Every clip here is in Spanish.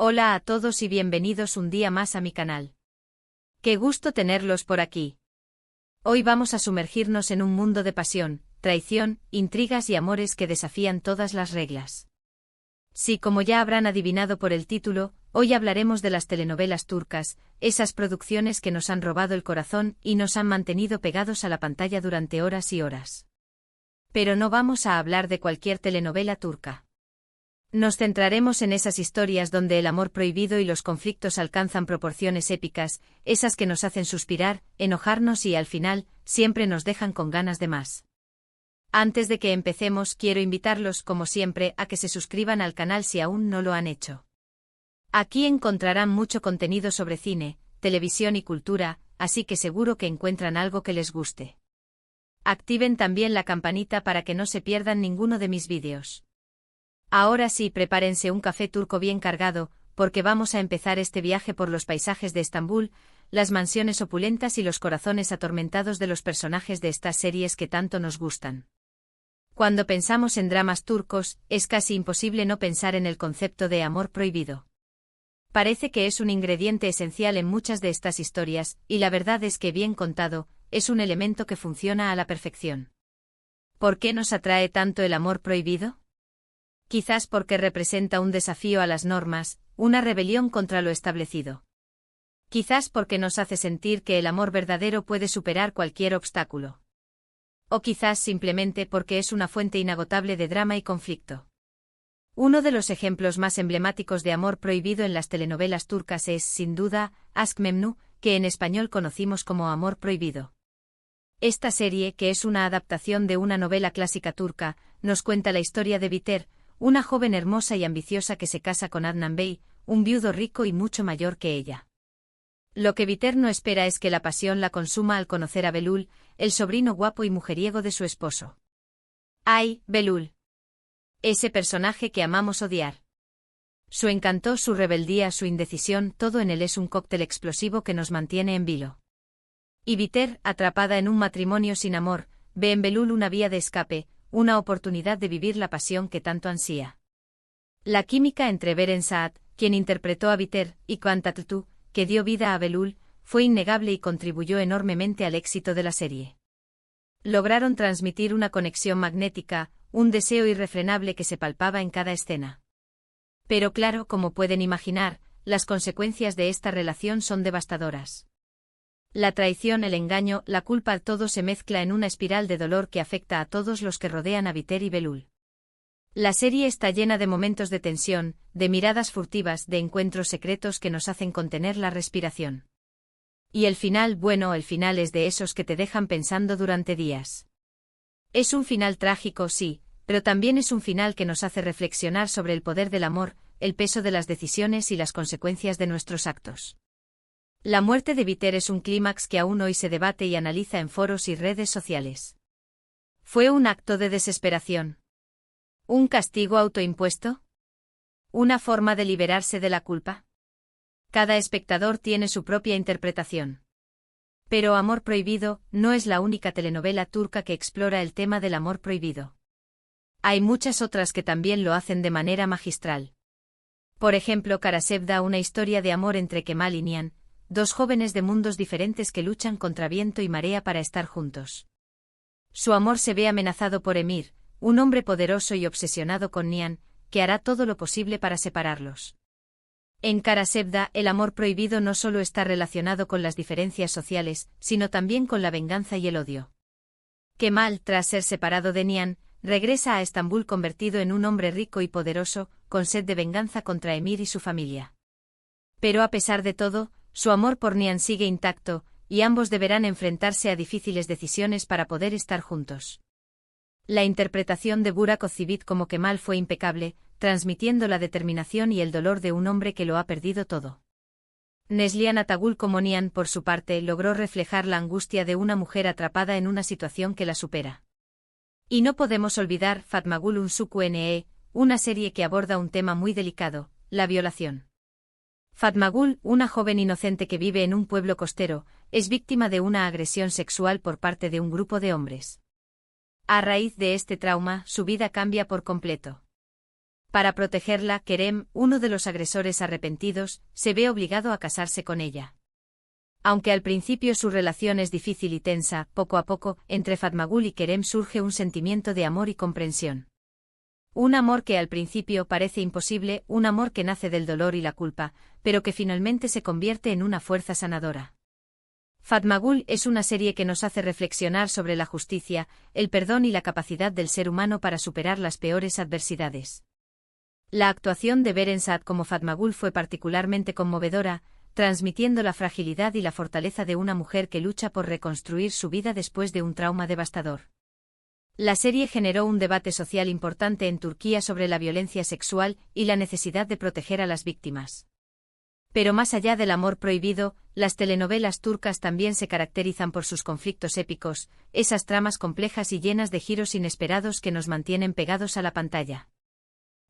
Hola a todos y bienvenidos un día más a mi canal. Qué gusto tenerlos por aquí. Hoy vamos a sumergirnos en un mundo de pasión, traición, intrigas y amores que desafían todas las reglas. Sí, como ya habrán adivinado por el título, hoy hablaremos de las telenovelas turcas, esas producciones que nos han robado el corazón y nos han mantenido pegados a la pantalla durante horas y horas. Pero no vamos a hablar de cualquier telenovela turca. Nos centraremos en esas historias donde el amor prohibido y los conflictos alcanzan proporciones épicas, esas que nos hacen suspirar, enojarnos y al final, siempre nos dejan con ganas de más. Antes de que empecemos, quiero invitarlos, como siempre, a que se suscriban al canal si aún no lo han hecho. Aquí encontrarán mucho contenido sobre cine, televisión y cultura, así que seguro que encuentran algo que les guste. Activen también la campanita para que no se pierdan ninguno de mis vídeos. Ahora sí, prepárense un café turco bien cargado, porque vamos a empezar este viaje por los paisajes de Estambul, las mansiones opulentas y los corazones atormentados de los personajes de estas series que tanto nos gustan. Cuando pensamos en dramas turcos, es casi imposible no pensar en el concepto de amor prohibido. Parece que es un ingrediente esencial en muchas de estas historias, y la verdad es que bien contado, es un elemento que funciona a la perfección. ¿Por qué nos atrae tanto el amor prohibido? Quizás porque representa un desafío a las normas, una rebelión contra lo establecido. Quizás porque nos hace sentir que el amor verdadero puede superar cualquier obstáculo. O quizás simplemente porque es una fuente inagotable de drama y conflicto. Uno de los ejemplos más emblemáticos de amor prohibido en las telenovelas turcas es, sin duda, Aşk Memnu, que en español conocimos como Amor Prohibido. Esta serie, que es una adaptación de una novela clásica turca, nos cuenta la historia de Biter, una joven hermosa y ambiciosa que se casa con Adnan Bey, un viudo rico y mucho mayor que ella. Lo que Biter no espera es que la pasión la consuma al conocer a Belul, el sobrino guapo y mujeriego de su esposo. ¡Ay, Belul! Ese personaje que amamos odiar. Su encanto, su rebeldía, su indecisión, todo en él es un cóctel explosivo que nos mantiene en vilo. Y Biter, atrapada en un matrimonio sin amor, ve en Belul una vía de escape, una oportunidad de vivir la pasión que tanto ansía. La química entre Beren Saat, quien interpretó a Biter, y Kwan Tatlıtuğ, que dio vida a Belul, fue innegable y contribuyó enormemente al éxito de la serie. Lograron transmitir una conexión magnética, un deseo irrefrenable que se palpaba en cada escena. Pero claro, como pueden imaginar, las consecuencias de esta relación son devastadoras. La traición, el engaño, la culpa, todo se mezcla en una espiral de dolor que afecta a todos los que rodean a Biter y Belul. La serie está llena de momentos de tensión, de miradas furtivas, de encuentros secretos que nos hacen contener la respiración. Y el final, bueno, el final es de esos que te dejan pensando durante días. Es un final trágico, sí, pero también es un final que nos hace reflexionar sobre el poder del amor, el peso de las decisiones y las consecuencias de nuestros actos. La muerte de Biter es un clímax que aún hoy se debate y analiza en foros y redes sociales. ¿Fue un acto de desesperación? ¿Un castigo autoimpuesto? ¿Una forma de liberarse de la culpa? Cada espectador tiene su propia interpretación. Pero Amor Prohibido no es la única telenovela turca que explora el tema del amor prohibido. Hay muchas otras que también lo hacen de manera magistral. Por ejemplo, Karasevda, una historia de amor entre Kemal y Nihan, dos jóvenes de mundos diferentes que luchan contra viento y marea para estar juntos. Su amor se ve amenazado por Emir, un hombre poderoso y obsesionado con Nihan, que hará todo lo posible para separarlos. En Karasevda, el amor prohibido no solo está relacionado con las diferencias sociales, sino también con la venganza y el odio. Kemal, tras ser separado de Nihan, regresa a Estambul convertido en un hombre rico y poderoso, con sed de venganza contra Emir y su familia. Pero a pesar de todo, su amor por Nihan sigue intacto, y ambos deberán enfrentarse a difíciles decisiones para poder estar juntos. La interpretación de Burak Özçivit como Kemal fue impecable, transmitiendo la determinación y el dolor de un hombre que lo ha perdido todo. Neslihan Atagül como Nihan, por su parte, logró reflejar la angustia de una mujer atrapada en una situación que la supera. Y no podemos olvidar Fatmagül Unsuku-Ne, una serie que aborda un tema muy delicado, la violación. Fatmagül, una joven inocente que vive en un pueblo costero, es víctima de una agresión sexual por parte de un grupo de hombres. A raíz de este trauma, su vida cambia por completo. Para protegerla, Kerem, uno de los agresores arrepentidos, se ve obligado a casarse con ella. Aunque al principio su relación es difícil y tensa, poco a poco, entre Fatmagul y Kerem surge un sentimiento de amor y comprensión. Un amor que al principio parece imposible, un amor que nace del dolor y la culpa, pero que finalmente se convierte en una fuerza sanadora. Fatmagul es una serie que nos hace reflexionar sobre la justicia, el perdón y la capacidad del ser humano para superar las peores adversidades. La actuación de Beren Saat como Fatmagul fue particularmente conmovedora, transmitiendo la fragilidad y la fortaleza de una mujer que lucha por reconstruir su vida después de un trauma devastador. La serie generó un debate social importante en Turquía sobre la violencia sexual y la necesidad de proteger a las víctimas. Pero más allá del amor prohibido, las telenovelas turcas también se caracterizan por sus conflictos épicos, esas tramas complejas y llenas de giros inesperados que nos mantienen pegados a la pantalla.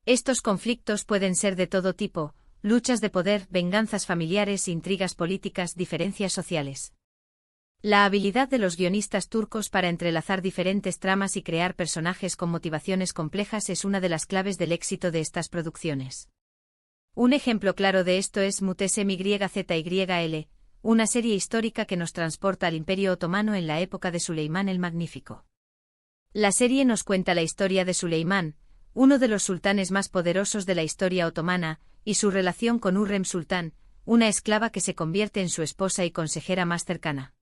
Estos conflictos pueden ser de todo tipo: luchas de poder, venganzas familiares, intrigas políticas, diferencias sociales. La habilidad de los guionistas turcos para entrelazar diferentes tramas y crear personajes con motivaciones complejas es una de las claves del éxito de estas producciones. Un ejemplo claro de esto es Muhteşem Yüzyıl, una serie histórica que nos transporta al Imperio Otomano en la época de Suleimán el Magnífico. La serie nos cuenta la historia de Suleimán, uno de los sultanes más poderosos de la historia otomana, y su relación con Hürrem Sultán, una esclava que se convierte en su esposa y consejera más cercana.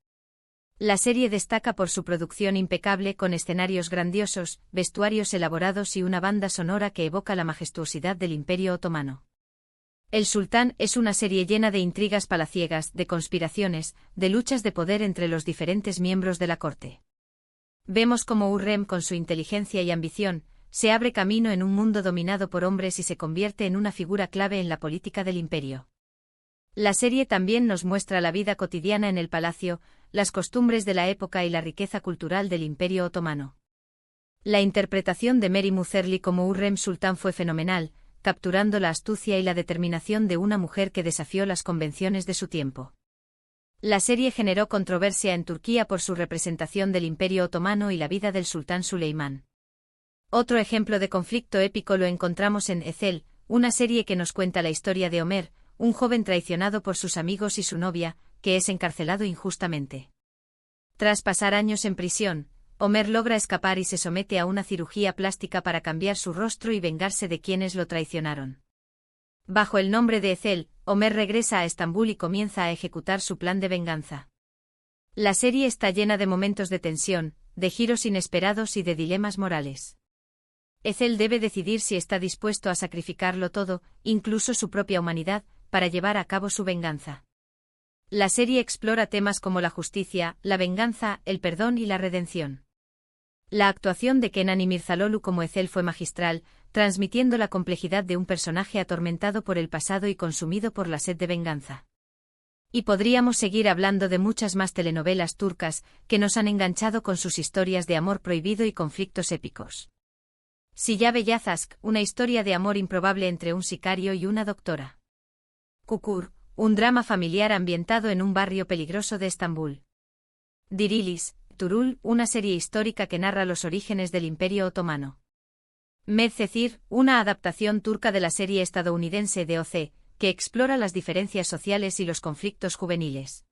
La serie destaca por su producción impecable con escenarios grandiosos, vestuarios elaborados y una banda sonora que evoca la majestuosidad del Imperio Otomano. El Sultán es una serie llena de intrigas palaciegas, de conspiraciones, de luchas de poder entre los diferentes miembros de la corte. Vemos cómo Hürrem, con su inteligencia y ambición, se abre camino en un mundo dominado por hombres y se convierte en una figura clave en la política del imperio. La serie también nos muestra la vida cotidiana en el palacio, las costumbres de la época y la riqueza cultural del Imperio Otomano. La interpretación de Mary Muzerli como Hürrem Sultán fue fenomenal, capturando la astucia y la determinación de una mujer que desafió las convenciones de su tiempo. La serie generó controversia en Turquía por su representación del Imperio Otomano y la vida del sultán Suleimán. Otro ejemplo de conflicto épico lo encontramos en Ezel, una serie que nos cuenta la historia de Ömer, un joven traicionado por sus amigos y su novia, que es encarcelado injustamente. Tras pasar años en prisión, Ömer logra escapar y se somete a una cirugía plástica para cambiar su rostro y vengarse de quienes lo traicionaron. Bajo el nombre de Ezel, Ömer regresa a Estambul y comienza a ejecutar su plan de venganza. La serie está llena de momentos de tensión, de giros inesperados y de dilemas morales. Ezel debe decidir si está dispuesto a sacrificarlo todo, incluso su propia humanidad, para llevar a cabo su venganza. La serie explora temas como la justicia, la venganza, el perdón y la redención. La actuación de Kenan İmirzalıoğlu como Ezel fue magistral, transmitiendo la complejidad de un personaje atormentado por el pasado y consumido por la sed de venganza. Y podríamos seguir hablando de muchas más telenovelas turcas que nos han enganchado con sus historias de amor prohibido y conflictos épicos. Silla Beyaz, una historia de amor improbable entre un sicario y una doctora. Kukur, un drama familiar ambientado en un barrio peligroso de Estambul. Dirilis, Tuğrul, una serie histórica que narra los orígenes del Imperio Otomano. Medcezir, una adaptación turca de la serie estadounidense de OC, que explora las diferencias sociales y los conflictos juveniles.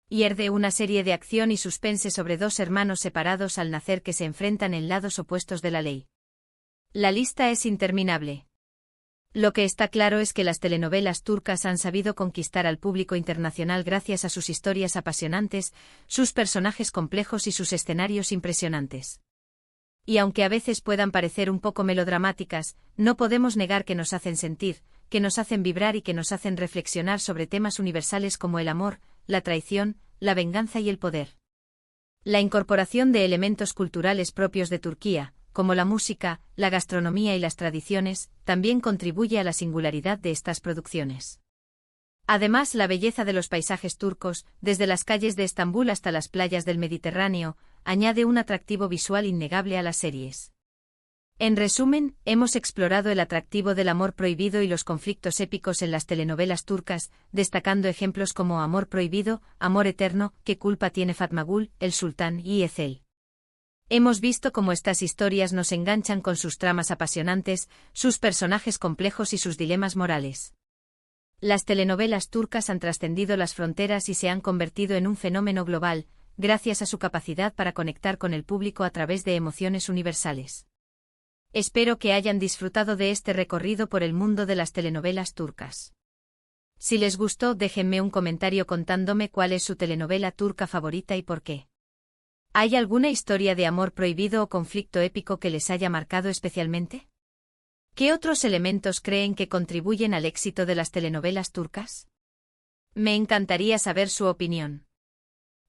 Yerde, una serie de acción y suspense sobre dos hermanos separados al nacer que se enfrentan en lados opuestos de la ley. La lista es interminable. Lo que está claro es que las telenovelas turcas han sabido conquistar al público internacional gracias a sus historias apasionantes, sus personajes complejos y sus escenarios impresionantes. Y aunque a veces puedan parecer un poco melodramáticas, no podemos negar que nos hacen sentir, que nos hacen vibrar y que nos hacen reflexionar sobre temas universales como el amor, la traición, la venganza y el poder. La incorporación de elementos culturales propios de Turquía, como la música, la gastronomía y las tradiciones, también contribuye a la singularidad de estas producciones. Además, la belleza de los paisajes turcos, desde las calles de Estambul hasta las playas del Mediterráneo, añade un atractivo visual innegable a las series. En resumen, hemos explorado el atractivo del amor prohibido y los conflictos épicos en las telenovelas turcas, destacando ejemplos como Amor prohibido, Amor eterno, ¿Qué culpa tiene Fatmagul, El sultán y Ezel? Hemos visto cómo estas historias nos enganchan con sus tramas apasionantes, sus personajes complejos y sus dilemas morales. Las telenovelas turcas han trascendido las fronteras y se han convertido en un fenómeno global, gracias a su capacidad para conectar con el público a través de emociones universales. Espero que hayan disfrutado de este recorrido por el mundo de las telenovelas turcas. Si les gustó, déjenme un comentario contándome cuál es su telenovela turca favorita y por qué. ¿Hay alguna historia de amor prohibido o conflicto épico que les haya marcado especialmente? ¿Qué otros elementos creen que contribuyen al éxito de las telenovelas turcas? Me encantaría saber su opinión.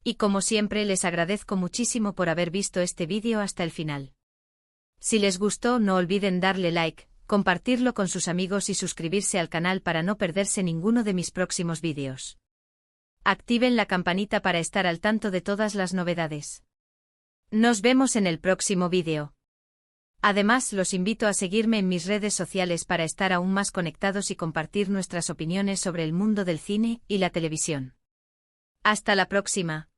Y como siempre, les agradezco muchísimo por haber visto este vídeo hasta el final. Si les gustó, no olviden darle like, compartirlo con sus amigos y suscribirse al canal para no perderse ninguno de mis próximos vídeos. Activen la campanita para estar al tanto de todas las novedades. Nos vemos en el próximo vídeo. Además, los invito a seguirme en mis redes sociales para estar aún más conectados y compartir nuestras opiniones sobre el mundo del cine y la televisión. Hasta la próxima.